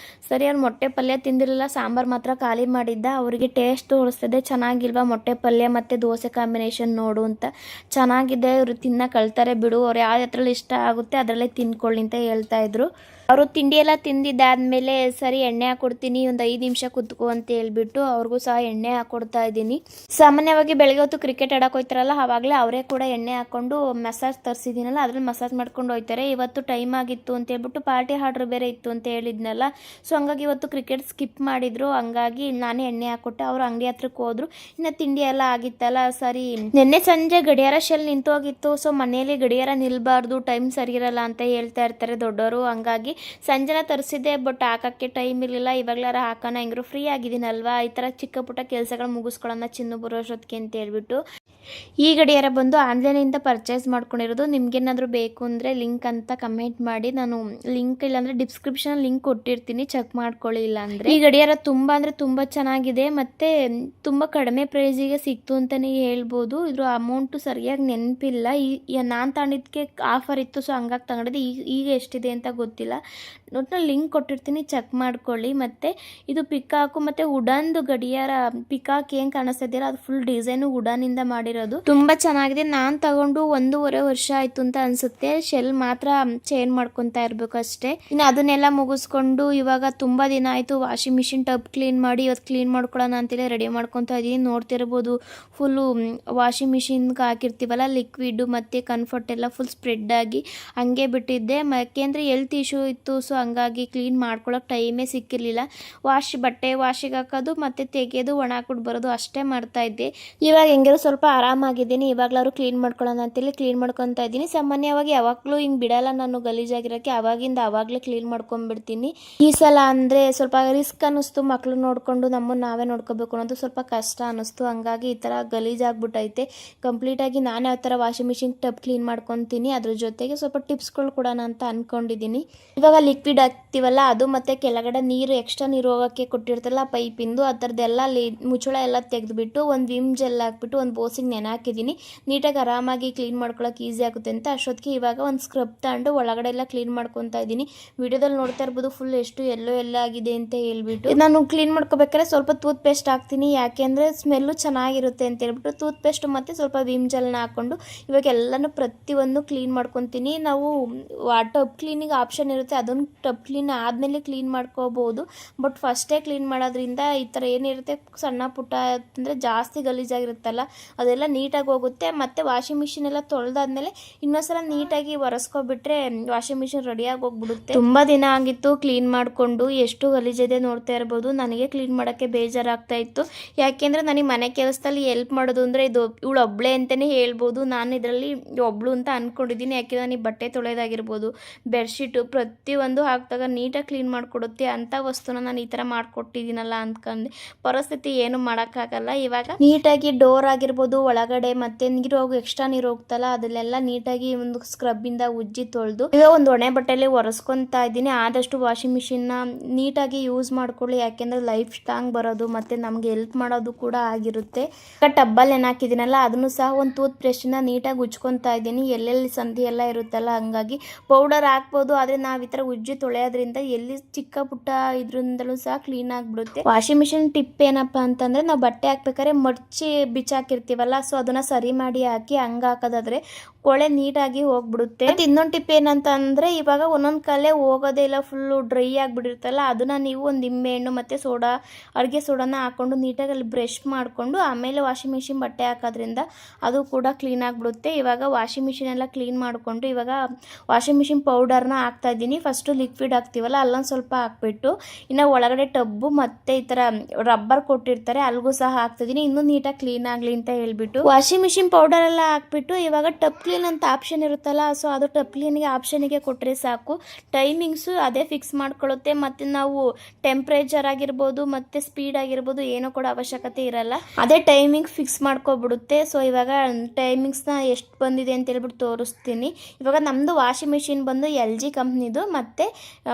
ಸರಿ, ಅವ್ರು ಮೊಟ್ಟೆ ಪಲ್ಯ ತಿಂದಿರಲಿಲ್ಲ, ಸಾಂಬಾರು ಮಾತ್ರ ಖಾಲಿ ಮಾಡಿದ್ದ. ಅವರಿಗೆ ಟೇಸ್ಟ್ ತೋರಿಸ್ತಿದ್ದೆ, ಚೆನ್ನಾಗಿಲ್ವಾ ಮೊಟ್ಟೆ ಪಲ್ಯ ಮತ್ತು ದೋಸೆ ಕಾಂಬಿನೇಷನ್ ನೋಡು ಅಂತ. ಚೆನ್ನಾಗಿದೆ, ಇವರು ತಿನ್ನಕ್ಕೆ ಕಳ್ತಾರೆ ಬಿಡು, ಅವ್ರು ಯಾವ್ದ್ರಲ್ಲಿ ಇಷ್ಟ ಆಗುತ್ತೆ ಅದರಲ್ಲೇ ತಿನ್ಕೊಳ್ಳಿ ಅಂತ ಹೇಳ್ತಾ ಇದ್ರು. ಅವರು ತಿಂಡಿ ಎಲ್ಲ ತಿಂದಿದ್ದಾದಮೇಲೆ ಸರಿ ಎಣ್ಣೆ ಹಾಕ್ಕೊಡ್ತೀನಿ, ಒಂದು 5 ನಿಮಿಷ ಕುತ್ಕೋ ಅಂತ ಹೇಳ್ಬಿಟ್ಟು ಅವ್ರಿಗೂ ಸಹ ಎಣ್ಣೆ ಹಾಕ್ಕೊಡ್ತಾ ಇದ್ದೀನಿ. ಸಾಮಾನ್ಯವಾಗಿ ಬೆಳಗ್ಗೆ ಹೊತ್ತು ಕ್ರಿಕೆಟ್ ಆಡೋಕೆ ಹೋಗ್ತಾರಲ್ಲ, ಆವಾಗಲೇ ಅವರೇ ಕೂಡ ಎಣ್ಣೆ ಹಾಕ್ಕೊಂಡು ಮಸಾಜ್ ತರಿಸಿದ್ದೀನಲ್ಲ ಅದ್ರಲ್ಲಿ ಮಸಾಜ್ ಮಾಡ್ಕೊಂಡು ಹೋಗ್ತಾರೆ. ಇವತ್ತು ಟೈಮ್ ಆಗಿತ್ತು ಅಂತ ಹೇಳ್ಬಿಟ್ಟು ಪಾರ್ಟಿ ಆರ್ಡ್ರ್ ಬೇರೆ ಇತ್ತು ಅಂತ ಹೇಳಿದ್ನಲ್ಲ, ಸೊ ಹಂಗಾಗಿ ಇವತ್ತು ಕ್ರಿಕೆಟ್ ಸ್ಕಿಪ್ ಮಾಡಿದ್ರು. ಹಂಗಾಗಿ ನಾನೇ ಎಣ್ಣೆ ಹಾಕ್ಕೊಟ್ಟೆ, ಅವರು ಅಂಗಡಿ ಹತ್ರಕ್ಕೆ ಹೋದ್ರು. ಇನ್ನು ತಿಂಡಿ ಎಲ್ಲ ಆಗಿತ್ತಲ್ಲ, ಸರಿ ನಿನ್ನೆ ಸಂಜೆ ಗಡಿಯಾರ ಶೆಲ್ ನಿಂತು ಹೋಗಿತ್ತು. ಸೊ ಮನೆಯಲ್ಲಿ ಗಡಿಯಾರ ನಿಲ್ಬಾರ್ದು, ಟೈಮ್ ಸರಿ ಇರಲ್ಲ ಅಂತ ಹೇಳ್ತಾ ಇರ್ತಾರೆ ದೊಡ್ಡವರು. ಹಂಗಾಗಿ ಸಂಜೆನ ತರಿಸಿದ್ದೆ, ಬಟ್ ಹಾಕೋಕ್ಕೆ ಟೈಮ್ ಇರಲಿಲ್ಲ. ಇವಾಗಲಾರ ಹಾಕೋಣ, ಹೆಂಗರು ಫ್ರೀ ಆಗಿದ್ದೀನಲ್ವಾ, ಈ ಥರ ಚಿಕ್ಕ ಪುಟ್ಟ ಕೆಲಸಗಳು ಮುಗಿಸ್ಕೊಳ್ಳೋಣ ಚಿನ್ನು ಬರೋಷ್ಟೊತ್ತಿಗೆ ಅಂತ ಹೇಳ್ಬಿಟ್ಟು. ಈ ಗಡಿಯಾರ ಬಂದು ಆನ್ಲೈನಿಂದ ಪರ್ಚೇಸ್ ಮಾಡ್ಕೊಂಡಿರೋದು. ನಿಮ್ಗೇನಾದರೂ ಬೇಕು ಅಂದರೆ ಲಿಂಕ್ ಅಂತ ಕಮೆಂಟ್ ಮಾಡಿ, ನಾನು ಲಿಂಕ್ ಇಲ್ಲಾಂದರೆ ಡಿಸ್ಕ್ರಿಪ್ಷನ್ ಲಿಂಕ್ ಕೊಟ್ಟಿರ್ತೀನಿ, ಚೆಕ್ ಮಾಡ್ಕೊಳ್ಳಿ. ಇಲ್ಲ ಅಂದರೆ ಈ ಗಡಿಯಾರ ತುಂಬ ಅಂದರೆ ತುಂಬ ಚೆನ್ನಾಗಿದೆ, ಮತ್ತು ತುಂಬ ಕಡಿಮೆ ಪ್ರೈಸಿಗೆ ಸಿಕ್ತು ಅಂತಲೇ ಹೇಳ್ಬೋದು. ಇದ್ರ ಅಮೌಂಟು ಸರಿಯಾಗಿ ನೆನಪಿಲ್ಲ, ನಾನು ತಗೊಂಡಿದ್ದಕ್ಕೆ ಆಫರ್ ಇತ್ತು, ಸೊ ಹಂಗಾಗಿ ತಗೊಂಡಿದ್ದೆ. ಈಗ ಎಷ್ಟಿದೆ ಅಂತ ಗೊತ್ತಿಲ್ಲ, ಒಟ್ಟಿನಲ್ಲಿ ಲಿಂಕ್ ಕೊಟ್ಟಿರ್ತೀನಿ, ಚೆಕ್ ಮಾಡ್ಕೊಳ್ಳಿ. ಮತ್ತು ಇದು ಪಿಕಾಕು ಮತ್ತು ವುಡನ್ದು ಗಡಿಯಾರ. ಪಿಕಾಕ್ ಏನು ಕಾಣಿಸ್ತಾ ಇದೆಯಲ್ಲ ಅದು ಫುಲ್ ಡಿಸೈನು ವುಡನಿಂದ ಮಾಡಿರೋ ಇರೋದು. ತುಂಬಾ ಚೆನ್ನಾಗಿದೆ. ನಾನ್ ತಗೊಂಡು 1.5 ವರ್ಷ ಆಯ್ತು ಅಂತ ಅನ್ಸುತ್ತೆ. ಶೆಲ್ ಮಾತ್ರ ಚೇಂಜ್ ಮಾಡ್ಕೊಂತಾ ಇರ್ಬೇಕು ಅಷ್ಟೇ. ಇನ್ನು ಅದನ್ನೆಲ್ಲ ಮುಗಿಸ್ಕೊಂಡು ಇವಾಗ ತುಂಬಾ ದಿನ ಆಯ್ತು ವಾಷಿಂಗ್ ಮಿಷಿನ್ ಟಬ್ ಕ್ಲೀನ್ ಮಾಡಿ ಇವತ್ತು ಕ್ಲೀನ್ ಮಾಡ್ಕೊಳ್ಳೋಣ ಅಂತೇಳಿ ರೆಡಿ ಮಾಡ್ಕೊತಾ ಇದೀನಿ. ನೋಡ್ತಿರ್ಬೋದು ಫುಲ್ಲು ವಾಷಿಂಗ್ ಮಿಷಿನ್ಗೆ ಹಾಕಿರ್ತೀವಲ್ಲ ಲಿಕ್ವಿಡ್ ಮತ್ತೆ ಕಂಫರ್ಟ್ ಎಲ್ಲ ಫುಲ್ ಸ್ಪ್ರೆಡ್ ಆಗಿ ಹಂಗೆ ಬಿಟ್ಟಿದ್ದೆ. ಯಾಕೆಂದ್ರೆ ಹೆಲ್ತ್ ಇಶ್ಯೂ ಇತ್ತು, ಸೊ ಹಂಗಾಗಿ ಕ್ಲೀನ್ ಮಾಡ್ಕೊಳಕ್ ಟೈಮೇ ಸಿಕ್ಕಿರ್ಲಿಲ್ಲ. ಬಟ್ಟೆ ವಾಶಿಗೆ ಹಾಕೋದು ಮತ್ತೆ ತೆಗೆಯೋದು ಒಣ ಹಾಕ್ಬಿಟ್ಟು ಬರೋದು ಅಷ್ಟೇ ಮಾಡ್ತಾ ಇದ್ದೆ. ಇವಾಗ ಹೆಂಗಿರೋ ಸ್ವಲ್ಪ ಆರಾಮಾಗಿದ್ದೀನಿ. ಇವಾಗ್ಲಾದ್ರು ಕ್ಲೀನ್ ಮಾಡ್ಕೊಳ್ಳೋಣ ಅಂತೇಳಿ ಕ್ಲೀನ್ ಮಾಡ್ಕೊತಾ ಇದ್ದೀನಿ. ಸಾಮಾನ್ಯವಾಗಿ ಯಾವಾಗಲೂ ಹಿಂಗೆ ಬಿಡಲ್ಲ ನಾನು ಗಲೀಜಾಗಿರೋಕ್ಕೆ, ಅವಾಗಲೇ ಕ್ಲೀನ್ ಮಾಡ್ಕೊಂಡ್ಬಿಡ್ತೀನಿ. ಈ ಸಲ ಅಂದರೆ ಸ್ವಲ್ಪ ರಿಸ್ಕ್ ಅನ್ನಿಸ್ತು. ಮಕ್ಕಳು ನೋಡಿಕೊಂಡು ನಮ್ಮನ್ನು ನಾವೇ ನೋಡ್ಕೋಬೇಕು ಅನ್ನೋದು ಸ್ವಲ್ಪ ಕಷ್ಟ ಅನ್ನಿಸ್ತು. ಹಂಗಾಗಿ ಈ ಥರ ಗಲೀಜಾಗ್ಬಿಟ್ಟೈತೆ. ಕಂಪ್ಲೀಟಾಗಿ ನಾನು ಯಾವ ಥರ ವಾಷಿಂಗ್ ಮಿಷಿನ್ ಟಬ್ ಕ್ಲೀನ್ ಮಾಡ್ಕೊತೀನಿ ಅದ್ರ ಜೊತೆಗೆ ಸ್ವಲ್ಪ ಟಿಪ್ಸ್ಗಳು ಕೊಡೋಣ ಅಂತ ಅಂದ್ಕೊಂಡಿದ್ದೀನಿ. ಇವಾಗ ಲಿಕ್ವಿಡ್ ಹಾಕ್ತೀವಲ್ಲ ಅದು ಮತ್ತೆ ಕೆಳಗಡೆ ನೀರು ಎಕ್ಸ್ಟ್ರಾ ನೀರು ಹೋಗೋಕ್ಕೆ ಕೊಟ್ಟಿರ್ತಾರಲ್ಲ ಪೈಪಿಂದು ಆ ಥರದ್ದೆಲ್ಲ ಮುಚ್ಚಳ ಎಲ್ಲ ತೆಗೆದುಬಿಟ್ಟು ಒಂದು ವಿಮ್ ಜೆಲ್ ಹಾಕ್ಬಿಟ್ಟು ಒಂದು ಬೋಸಿಗೆ ನೆನೆ ಹಾಕಿದ್ದೀನಿ. ನೀಟಾಗಿ ಆರಾಮಾಗಿ ಕ್ಲೀನ್ ಮಾಡ್ಕೊಳಕ್ಕೆ ಈಸಿ ಆಗುತ್ತೆ ಅಂತ ಅಷ್ಟೊತ್ತಿಗೆ ಇವಾಗ ಒಂದು ಸ್ಕ್ರಬ್ ತಗೊಂಡು ಒಳಗಡೆ ಎಲ್ಲ ಕ್ಲೀನ್ ಮಾಡ್ಕೊತಾ ಇದ್ದೀನಿ. ವಿಡಿಯೋದಲ್ಲಿ ನೋಡ್ತಾ ಇರ್ಬೋದು ಫುಲ್ ಎಷ್ಟು ಎಲ್ಲ ಆಗಿದೆ ಅಂತ ಹೇಳ್ಬಿಟ್ಟು. ನಾನು ಕ್ಲೀನ್ ಮಾಡ್ಕೋಬೇಕಾದ್ರೆ ಸ್ವಲ್ಪ ಟೂತ್ ಪೇಸ್ಟ್ ಹಾಕ್ತೀನಿ, ಯಾಕೆಂದರೆ ಸ್ಮೆಲ್ಲು ಚೆನ್ನಾಗಿರುತ್ತೆ ಅಂತ ಹೇಳ್ಬಿಟ್ಟು ಟೂತ್ ಪೇಸ್ಟ್ ಮತ್ತು ಸ್ವಲ್ಪ ವಿಮ್ ಜೆಲ್ನ ಹಾಕ್ಕೊಂಡು ಇವಾಗ ಎಲ್ಲನೂ ಪ್ರತಿಯೊಂದು ಕ್ಲೀನ್ ಮಾಡ್ಕೊತೀನಿ. ನಾವು ಟಬ್ ಕ್ಲೀನಿಗೆ ಆಪ್ಷನ್ ಇರುತ್ತೆ, ಅದನ್ನು ಟಬ್ ಕ್ಲೀನ್ ಆದಮೇಲೆ ಕ್ಲೀನ್ ಮಾಡ್ಕೋಬೋದು. ಬಟ್ ಫಸ್ಟೇ ಕ್ಲೀನ್ ಮಾಡೋದ್ರಿಂದ ಈ ಥರ ಏನಿರುತ್ತೆ ಸಣ್ಣ ಪುಟ್ಟ ಅಂದರೆ ಜಾಸ್ತಿ ಗಲೀಜಾಗಿರುತ್ತಲ್ಲ ಅದೆಲ್ಲ ನೀಟಾಗಿ ಹೋಗುತ್ತೆ. ಮತ್ತು ವಾಷಿಂಗ್ ಮಿಷಿನ್ ಎಲ್ಲ ತೊಳೆದಾದ್ಮೇಲೆ ಇನ್ನೊಂದ್ಸಲ ನೀಟಾಗಿ ಒರೆಸ್ಕೊಬಿಟ್ರೆ ವಾಷಿಂಗ್ ಮಿಷಿನ್ ರೆಡಿಯಾಗಿ ಹೋಗ್ಬಿಡುತ್ತೆ. ತುಂಬ ದಿನ ಆಗಿತ್ತು ಕ್ಲೀನ್ ಮಾಡಿಕೊಂಡು, ಎಷ್ಟು ಗಲೀಜಿದೆ ನೋಡ್ತಾ ಇರ್ಬೋದು. ನನಗೆ ಕ್ಲೀನ್ ಮಾಡೋಕ್ಕೆ ಬೇಜಾರಾಗ್ತಾ ಇತ್ತು, ಯಾಕೆಂದರೆ ನನಗೆ ಮನೆ ಕೆಲಸದಲ್ಲಿ ಹೆಲ್ಪ್ ಮಾಡೋದು ಅಂದರೆ ಇದು ಇವಳು ಒಬ್ಬಳೇ ಅಂತಲೇ ಹೇಳ್ಬೋದು. ನಾನು ಇದರಲ್ಲಿ ಒಬ್ಳು ಅಂತ ಅಂದ್ಕೊಂಡಿದ್ದೀನಿ. ಯಾಕೆಂದರೆ ನನಗೆ ಬಟ್ಟೆ ತೊಳೆಯೋದಾಗಿರ್ಬೋದು, ಬೆಡ್ಶೀಟು ಪ್ರತಿಯೊಂದು ಹಾಕಿದಾಗ ನೀಟಾಗಿ ಕ್ಲೀನ್ ಮಾಡಿಕೊಡುತ್ತೆ. ಅಂಥ ವಸ್ತುನ ನಾನು ಈ ಥರ ಮಾಡಿಕೊಟ್ಟಿದ್ದೀನಲ್ಲ ಅಂದ್ಕೊಂಡೆ. ಪರಿಸ್ಥಿತಿ ಏನು ಮಾಡೋಕ್ಕಾಗಲ್ಲ. ಇವಾಗ ನೀಟಾಗಿ ಡೋರ್ ಆಗಿರ್ಬೋದು ಒಳಗಡೆ ಮತ್ತೆ ಎಕ್ಸ್ಟ್ರಾ ನೀರು ಹೋಗ್ತಲ್ಲ ಅದನ್ನೆಲ್ಲ ನೀಟಾಗಿ ಒಂದು ಸ್ಕ್ರಬ್ಬಿಂದ ಉಜ್ಜಿ ತೊಳೆದು ಇವಾಗ ಒಂದು ಒಣೆ ಬಟ್ಟೆಯಲ್ಲಿ ಒರೆಸ್ಕೊತಾ ಇದ್ದೀನಿ. ಆದಷ್ಟು ವಾಷಿಂಗ್ ಮಿಷಿನ್ನ ನೀಟಾಗಿ ಯೂಸ್ ಮಾಡ್ಕೊಳ್ಳಿ, ಯಾಕೆಂದರೆ ಲೈಫ್ ಸ್ಟ್ರಾಂಗ್ ಬರೋದು ಮತ್ತು ನಮಗೆ ಹೆಲ್ಪ್ ಮಾಡೋದು ಕೂಡ ಆಗಿರುತ್ತೆ. ಟಬ್ಬಲ್ಲಿ ಏನು ಹಾಕಿದ್ದೀನಲ್ಲ ಅದನ್ನು ಸಹ ಒಂದು ಟೂತ್ ಬ್ರಷ್ನ ನೀಟಾಗಿ ಉಜ್ಕೊತಾ ಇದ್ದೀನಿ. ಎಲ್ಲೆಲ್ಲಿ ಸಂಧಿ ಎಲ್ಲ ಇರುತ್ತಲ್ಲ ಹಂಗಾಗಿ ಪೌಡರ್ ಹಾಕ್ಬೋದು, ಆದರೆ ನಾವು ಈ ಥರ ಉಜ್ಜಿ ತೊಳೆಯೋದ್ರಿಂದ ಎಲ್ಲಿ ಚಿಕ್ಕ ಪುಟ್ಟ ಇದರಿಂದಲೂ ಸಹ ಕ್ಲೀನ್ ಆಗಿಬಿಡುತ್ತೆ. ವಾಷಿಂಗ್ ಮಿಷಿನ್ ಟಿಪ್ ಏನಪ್ಪ ಅಂತಂದರೆ ನಾವು ಬಟ್ಟೆ ಹಾಕ್ಬೇಕಾದ್ರೆ ಮಡ್ಚಿ ಬಿಚ್ಚಾಕಿರ್ತೀವಲ್ಲ, ಸೊ ಅದನ್ನು ಸರಿ ಮಾಡಿ ಹಾಕಿ ಹಂಗೆ ಹಾಕೋದಾದ್ರೆ ಕೊಳೆ ನೀಟಾಗಿ ಹೋಗ್ಬಿಡುತ್ತೆ. ಮತ್ತು ಇನ್ನೊಂದು ಟಿಪ್ ಏನಂತ ಅಂದರೆ ಇವಾಗ ಒಂದೊಂದು ಕಲೆ ಹೋಗೋದೇ ಇಲ್ಲ, ಫುಲ್ಲು ಡ್ರೈ ಆಗಿಬಿಟ್ಟಿರ್ತಲ್ಲ ಅದನ್ನು ನೀವು ಒಂದು ನಿಂಬೆಹಣ್ಣು ಮತ್ತು ಅಡುಗೆ ಸೋಡಾನ ಹಾಕ್ಕೊಂಡು ನೀಟಾಗಿ ಅಲ್ಲಿ ಬ್ರಷ್ ಮಾಡಿಕೊಂಡು ಆಮೇಲೆ ವಾಷಿಂಗ್ ಮಿಷಿನ್ ಬಟ್ಟೆ ಹಾಕೋದ್ರಿಂದ ಅದು ಕೂಡ ಕ್ಲೀನ್ ಆಗಿಬಿಡುತ್ತೆ. ಇವಾಗ ವಾಷಿಂಗ್ ಮಿಷಿನ್ ಎಲ್ಲ ಕ್ಲೀನ್ ಮಾಡಿಕೊಂಡು ಇವಾಗ ವಾಷಿಂಗ್ ಮಿಷಿನ್ ಪೌಡರ್ನ ಹಾಕ್ತಾ ಇದ್ದೀನಿ. ಫಸ್ಟು ಲಿಕ್ವಿಡ್ ಹಾಕ್ತೀವಲ್ಲ ಅಲ್ಲೊಂದು ಸ್ವಲ್ಪ ಹಾಕ್ಬಿಟ್ಟು ಇನ್ನು ಒಳಗಡೆ ಟಬ್ಬು ಮತ್ತು ಈ ಥರ ರಬ್ಬರ್ ಕೊಟ್ಟಿರ್ತಾರೆ ಅಲ್ಲಿಗೂ ಸಹ ಹಾಕ್ತಿದ್ದೀನಿ, ಇನ್ನೂ ನೀಟಾಗಿ ಕ್ಲೀನ್ ಆಗಲಿ ಅಂತ ಹೇಳ್ಬಿಟ್ಟು. ವಾಷಿಂಗ್ ಮಿಷಿನ್ ಪೌಡರ್ ಎಲ್ಲ ಹಾಕ್ಬಿಟ್ಟು ಇವಾಗ ಟಬ್ ಕ್ಲೀನ್ ಅಂತ ಆಪ್ಷನ್ ಇರುತ್ತಲ್ಲ, ಸೊ ಅದು ಟಬ್ ಕ್ಲೀನಿಗೆ ಆಪ್ಷನಿಗೆ ಕೊಟ್ಟರೆ ಸಾಕು. ಟೈಮಿಂಗ್ಸು ಅದೇ ಫಿಕ್ಸ್ ಮಾಡ್ಕೊಳ್ಳುತ್ತೆ ಮತ್ತು ನಾವು ಟೆಂಪ್ರೇಚರ್ ಆಗಿರ್ಬೋದು ಮತ್ತು ಸ್ಪೀಡ್ ಆಗಿರ್ಬೋದು ಏನೋ ಕೂಡ ಅವಶ್ಯಕತೆ ಇರಲ್ಲ, ಅದೇ ಟೈಮಿಂಗ್ ಫಿಕ್ಸ್ ಮಾಡ್ಕೊಬಿಡುತ್ತೆ. ಸೊ ಇವಾಗ ಟೈಮಿಂಗ್ಸ್ನ ಎಷ್ಟು ಬಂದಿದೆ ಅಂತ ಹೇಳ್ಬಿಟ್ಟು ತೋರಿಸ್ತೀನಿ. ಇವಾಗ ನಮ್ಮದು ವಾಷಿಂಗ್ ಮಿಷಿನ್ ಬಂದು LG ಕಂಪ್ನಿದು ಮತ್ತು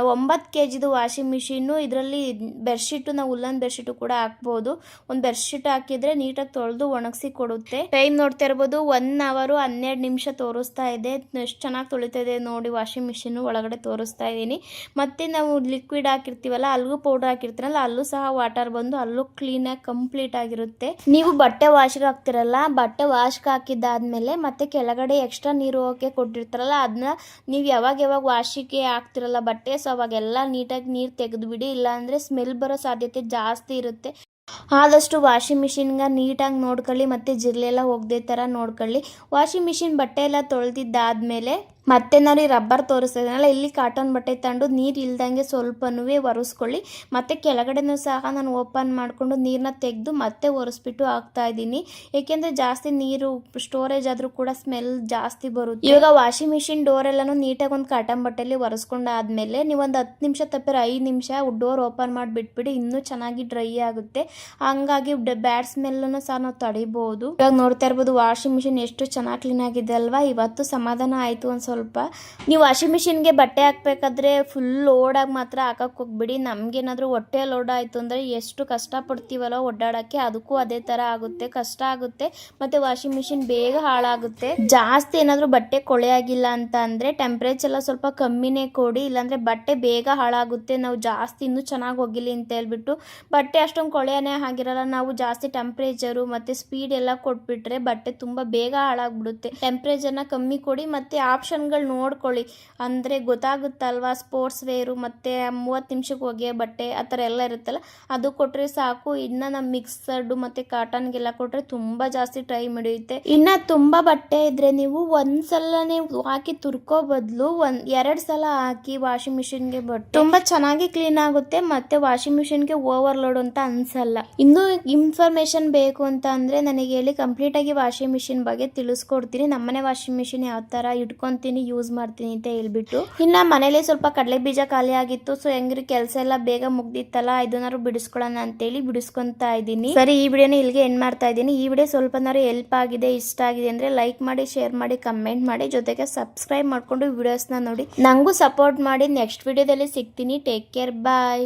9 kgದು ವಾಷಿಂಗ್ ಮಿಷಿನ್ನು. ಇದರಲ್ಲಿ ಬೆಡ್ಶೀಟು ನಾವು ಉಲ್ಲನ್ ಬೆಡ್ಶೀಟು ಕೂಡ ಹಾಕ್ಬೋದು. ಒಂದು ಬೆಡ್ಶೀಟ್ ಹಾಕಿದರೆ ನೀಟಾಗಿ ತೊಳೆದು ಒಣಗಿಸಿ ಕೊಡುತ್ತೆ. ಟೈಮ್ ನೋಡ್ತಾ ಇರ್ಬೋದು 1 hour 12 ನಿಮಿಷ ತೋರಿಸ್ತಾ ಇದೆ. ಎಷ್ಟು ಚೆನ್ನಾಗಿ ತೊಳಿತಾ ಇದೆ ನೋಡಿ ವಾಷಿಂಗ್ ಮಿಷಿನ್ನು. ಒಳಗಡೆ ತೋರಿಸ್ತಾ ಇದ್ದೀನಿ. ಮತ್ತು ನಾವು ಲಿಕ್ವಿಡ್ ಹಾಕಿರ್ತೀವಲ್ಲ ಅಲ್ಲಿಗೂ ಪೌಡರ್ ಹಾಕಿರ್ತೀರಲ್ಲ ಅಲ್ಲೂ ಸಹ ವಾಟರ್ ಬಂದು ಅಲ್ಲೂ ಕ್ಲೀನಾಗಿ ಕಂಪ್ಲೀಟ್ ಆಗಿರುತ್ತೆ. ನೀವು ಬಟ್ಟೆ ವಾಶ್ಗೆ ಹಾಕ್ತಿರಲ್ಲ, ಬಟ್ಟೆ ವಾಶ್ಗೆ ಹಾಕಿದ್ದಾದ್ಮೇಲೆ ಮತ್ತೆ ಕೆಳಗಡೆ ಎಕ್ಸ್ಟ್ರಾ ನೀರು ಹೋಗೋಕ್ಕೆ ಕೊಟ್ಟಿರ್ತಾರಲ್ಲ ಅದನ್ನ ನೀವು ಯಾವಾಗ ವಾಶಿಗೆ ಹಾಕ್ತಿರಲ್ಲ ಬಟ್ಟೆ, ಸೊ ಅವಾಗೆಲ್ಲ ನೀಟಾಗಿ ನೀರು ತೆಗೆದುಬಿಡಿ, ಇಲ್ಲಾಂದರೆ ಸ್ಮೆಲ್ ಬರೋ ಸಾಧ್ಯತೆ ಜಾಸ್ತಿ ಇರುತ್ತೆ. ಆದಷ್ಟು ವಾಷಿಂಗ್ ಮಿಷಿನ್ಗೆ ನೀಟಾಗಿ ನೋಡ್ಕೊಳ್ಳಿ ಮತ್ತು ಜಿರಳೆಲ್ಲ ಹೋಗದೆ ಥರ ನೋಡ್ಕೊಳ್ಳಿ. ವಾಷಿಂಗ್ ಮಿಷಿನ್ ಬಟ್ಟೆ ಎಲ್ಲ ತೊಳೆದಿದ್ದಾದಮೇಲೆ ಮತ್ತೆ ನಾನು ಈ ರಬ್ಬರ್ ತೋರಿಸ್ತಾ ಇದ್ದೀನಲ್ಲ, ಇಲ್ಲಿ ಕಾಟನ್ ಬಟ್ಟೆ ತಗೊಂಡು ನೀರು ಇಲ್ದಂಗೆ ಸ್ವಲ್ಪನೂ ಒರೆಸ್ಕೊಳ್ಳಿ. ಮತ್ತು ಕೆಳಗಡೆನೂ ಸಹ ನಾನು ಓಪನ್ ಮಾಡಿಕೊಂಡು ನೀರನ್ನ ತೆಗೆದು ಮತ್ತೆ ಒರೆಸ್ಬಿಟ್ಟು ಹಾಕ್ತಾ ಇದ್ದೀನಿ. ಏಕೆಂದರೆ ಜಾಸ್ತಿ ನೀರು ಸ್ಟೋರೇಜ್ ಆದರೂ ಕೂಡ ಸ್ಮೆಲ್ ಜಾಸ್ತಿ ಬರುತ್ತೆ. ಇವಾಗ ವಾಷಿಂಗ್ ಮಿಷಿನ್ ಡೋರ್ ಎಲ್ಲನೂ ನೀಟಾಗಿ ಒಂದು ಕಾಟನ್ ಬಟ್ಟೆಯಲ್ಲಿ ಒರೆಸ್ಕೊಂಡಾದ್ಮೇಲೆ ನೀವು ಒಂದು 10 ನಿಮಿಷ ತಪ್ಪಿರ 5 ನಿಮಿಷ ಡೋರ್ ಓಪನ್ ಮಾಡಿ ಬಿಟ್ಬಿಡಿ, ಇನ್ನೂ ಚೆನ್ನಾಗಿ ಡ್ರೈ ಆಗುತ್ತೆ. ಹಂಗಾಗಿ ಬ್ಯಾಡ್ ಸ್ಮೆಲ್ಲನ್ನು ಸಹ ನಾವು ತಡಿಬೋದು. ಇವಾಗ ನೋಡ್ತಾ ಇರ್ಬೋದು ವಾಷಿಂಗ್ ಮಿಷಿನ್ ಎಷ್ಟು ಚೆನ್ನಾಗಿ ಕ್ಲೀನ್ ಆಗಿದೆ ಅಲ್ವಾ. ಇವತ್ತು ಸಮಾಧಾನ ಆಯಿತು ಒಂದು ಸ್ವಲ್ಪ. ನೀವು ವಾಷಿಂಗ್ ಮಿಷಿನ್ಗೆ ಬಟ್ಟೆ ಹಾಕ್ಬೇಕಾದ್ರೆ ಫುಲ್ ಲೋಡಾಗಿ ಮಾತ್ರ ಹಾಕಕ್ಕೆ ಹೋಗ್ಬಿಡಿ. ನಮಗೇನಾದರೂ ಹೊಟ್ಟೆ ಲೋಡ್ ಆಯಿತು ಅಂದರೆ ಎಷ್ಟು ಕಷ್ಟಪಡ್ತೀವಲ್ಲ ಓಡಾಡೋಕ್ಕೆ, ಅದಕ್ಕೂ ಅದೇ ಥರ ಆಗುತ್ತೆ, ಕಷ್ಟ ಆಗುತ್ತೆ. ಮತ್ತು ವಾಷಿಂಗ್ ಮಿಷಿನ್ ಬೇಗ ಹಾಳಾಗುತ್ತೆ. ಜಾಸ್ತಿ ಏನಾದರೂ ಬಟ್ಟೆ ಕೊಳೆ ಆಗಿಲ್ಲ ಅಂತ ಅಂದರೆ ಟೆಂಪ್ರೇಚರ್ ಎಲ್ಲ ಸ್ವಲ್ಪ ಕಮ್ಮಿನೇ ಕೊಡಿ, ಇಲ್ಲಾಂದರೆ ಬಟ್ಟೆ ಬೇಗ ಹಾಳಾಗುತ್ತೆ. ನಾವು ಜಾಸ್ತಿ ಇನ್ನೂ ಚೆನ್ನಾಗಿ ಹೋಗಿಲಿ ಅಂತ ಹೇಳ್ಬಿಟ್ಟು ಬಟ್ಟೆ ಅಷ್ಟೊಂದು ಕೊಳೆಯೇ ಆಗಿರಲ್ಲ, ನಾವು ಜಾಸ್ತಿ ಟೆಂಪ್ರೇಚರು ಮತ್ತು ಸ್ಪೀಡ್ ಎಲ್ಲ ಕೊಟ್ಬಿಟ್ರೆ ಬಟ್ಟೆ ತುಂಬ ಬೇಗ ಹಾಳಾಗ್ಬಿಡುತ್ತೆ. ಟೆಂಪ್ರೇಚರ್ನ ಕಮ್ಮಿ ಕೊಡಿ ಮತ್ತು ಆಪ್ಷನ್ಗಳು ನೋಡ್ಕೊಳ್ಳಿ, ಅಂದರೆ ಗೊತ್ತಾಗುತ್ತಲ್ವಾ. ಸ್ಪೋರ್ಟ್ಸ್ ವೇರು ಮತ್ತು 30 ನಿಮಿಷಕ್ಕೆ ಒಗೆಯೋ ಬಟ್ಟೆ ಆ ಥರ ಎಲ್ಲ ಇರುತ್ತಲ್ಲ, ಅದು ಕೊಟ್ಟರೆ ಸಾಕು. ಇನ್ನು ನಮ್ಮ ಮಿಕ್ಸರ್ಡು ಮತ್ತು ಕಾಟನ್ಗೆಲ್ಲ ಕೊಟ್ಟರೆ ತುಂಬ ಜಾಸ್ತಿ ಟೈಮ್ ಹಿಡಿಯುತ್ತೆ. ಇನ್ನು ತುಂಬ ಬಟ್ಟೆ ಇದ್ದರೆ ನೀವು ಒಂದ್ಸಲನೇ ಹಾಕಿ ತುರ್ಕೋ ಬದಲು 2 ಸಲ ಹಾಕಿ ವಾಷಿಂಗ್ ಮಿಷಿನ್ಗೆ ಬಟ್ಟೆ ತುಂಬ ಚೆನ್ನಾಗಿ ಕ್ಲೀನ್ ಆಗುತ್ತೆ ಮತ್ತು ವಾಷಿಂಗ್ ಮಿಷಿನ್ಗೆ ಓವರ್ಲೋಡ್ ಅಂತ ಅನ್ಸಲ್ಲ. ಇನ್ನೂ ಇನ್ಫಾರ್ಮೇಷನ್ ಬೇಕು ಅಂತ ಅಂದರೆ ನನಗೆ ಹೇಳಿ, ಕಂಪ್ಲೀಟಾಗಿ ವಾಷಿಂಗ್ ಮಿಷಿನ್ ಬಗ್ಗೆ ತಿಳಿಸ್ಕೊಡ್ತೀನಿ. ನಮ್ಮನೆ ವಾಷಿಂಗ್ ಮಿಷಿನ್ ಯಾವ ಥರ ಇಟ್ಕೊತೀನಿ, ಯೂಸ್ ಮಾಡ್ತೀನಿ ಅಂತ ಹೇಳ್ಬಿಟ್ಟು. ಇನ್ನು ಮನೇಲಿ ಸ್ವಲ್ಪ ಕಡಲೆ ಬೀಜ ಖಾಲಿ ಆಗಿತ್ತು, ಸೊ ಹೆಂಗ್ರಿ ಕೆಲಸ ಎಲ್ಲ ಬೇಗ ಮುಗ್ದಿತ್ತಲ್ಲ, ಇದನ್ನಾರು ಬಿಡಿಸ್ಕೊಳ್ಳೋಣ ಅಂತೇಳಿ ಬಿಡಿಸ್ಕೊತಾ ಇದ್ದೀನಿ. ಸರಿ, ಈ ವಿಡಿಯೋನ ಇಲ್ಲಿಗೆ ಎಂಡ್ ಮಾಡ್ತಾ ಇದ್ದೀನಿ. ಈ ವಿಡಿಯೋ ಸ್ವಲ್ಪನಾರು ಹೆಲ್ಪ್ ಆಗಿದೆ, ಇಷ್ಟ ಆಗಿದೆ ಅಂದರೆ ಲೈಕ್ ಮಾಡಿ, ಶೇರ್ ಮಾಡಿ, ಕಮೆಂಟ್ ಮಾಡಿ, ಜೊತೆಗೆ ಸಬ್ಸ್ಕ್ರೈಬ್ ಮಾಡಿಕೊಂಡು ವಿಡಿಯೋಸ್ನ ನೋಡಿ ನನಗೂ ಸಪೋರ್ಟ್ ಮಾಡಿ. ನೆಕ್ಸ್ಟ್ ವಿಡಿಯೋದಲ್ಲಿ ಸಿಗ್ತೀನಿ. ಟೇಕ್ ಕೇರ್, ಬಾಯ್.